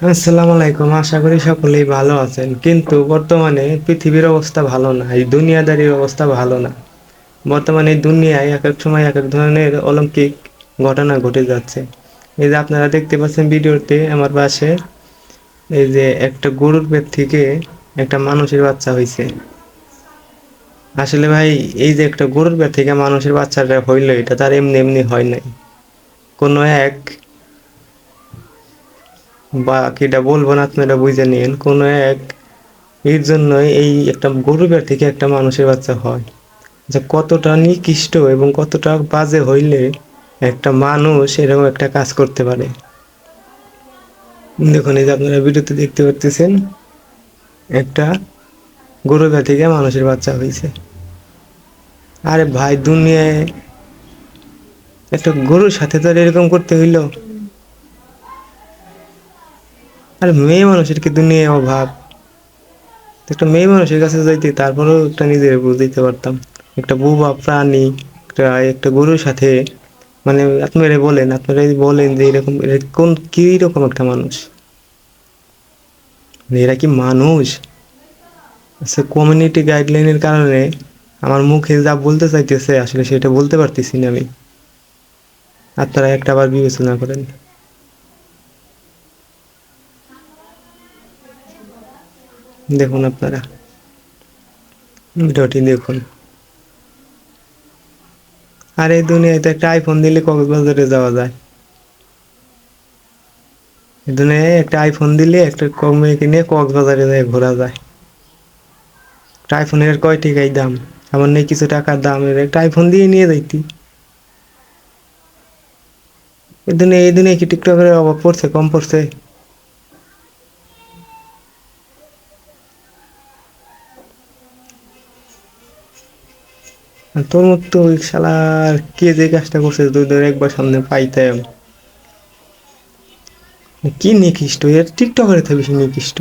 আসসালামু আলাইকুম, আশা করি সকলেই ভালো আছেন। কিন্তু বর্তমানে পৃথিবীর অবস্থা ভালো না, এই দুনিয়াদারির অবস্থা ভালো না। বর্তমানে এই দুনিয়ায় এক এক সময় এক এক ধরনের অলৌকিক ঘটনা ঘটে যাচ্ছে। এই যে আপনারা দেখতে পাচ্ছেন ভিডিওতে আমার পাশে, এই যে একটা গরুর পেট থেকে একটা মানুষের বাচ্চা হয়েছে। আসলে ভাই, এই যে একটা গরুর পেট থেকে মানুষের বাচ্চাটা হইলো, এটা তার এমনি এমনি হয় নাই। কোনো এক, বাকিটা বলবো না, আপনারা বুঝে নিন, কোনো এক এর জন্যই এই একটা গরু বের থেকে একটা মানুষের বাচ্চা হয়। যে কতটা নিকৃষ্ট এবং কতটা বাজে হইলে একটা মানুষ এরকম একটা কাজ করতে পারে। দেখুন, এই যে আপনারা ভিডিওতে দেখতে পাচ্ছেন, একটা গরু বের থেকে মানুষের বাচ্চা হয়েছে। আরে ভাই, দুনিয়ায় একটা গরুর সাথে তো আর এরকম করতে হইলো? আর মেয়ে মানুষের কি দুনিয়ায় অভাব? একটা মেয়ে মানুষের কাছে যাইতে তারপরেও একটা নিজের বুঝ দিতে পারতাম। একটা বুবা প্রাণী, একটা একটা গরুর সাথে, মানে আপনারা বলেন যে এরকম কোন কি রকম একটা মানুষ? মানে এরা কি মানুষ? আচ্ছা, কমিউনিটি গাইডলাইনের কারণে আমার মুখে যা বলতে চাইতেছে আসলে সেটা বলতে পারতেছি না আমি। আপনারা একটা বার বিবেচনা করেন। দেখুন আপনারা ভিডিওটি দেখুন। আর এই দুনিয়ায় তো একটা আইফোন দিলে কক্সবাজারে যাওয়া যায়। এই দুনিয়ায় একটা আইফোন দিলে একটা মেয়েকে নিয়ে কক্সবাজারে যায় ঘোরা যায়। একটা আইফোনের কয় টাকাই দাম, আমার নেই কিছু টাকার দাম, এর একটা আইফোন দিয়ে নিয়ে যাইতি। এই দিনে কি টিকটকের অভাব পড়ছে, কম পড়ছে? আর তোর মতো ওই শালার কে যে কাজটা করছে, তুই ধর একবার সামনে পাইতাম। কি নিকৃষ্ট, এর টিকটকের থেকে বেশি নিকৃষ্ট।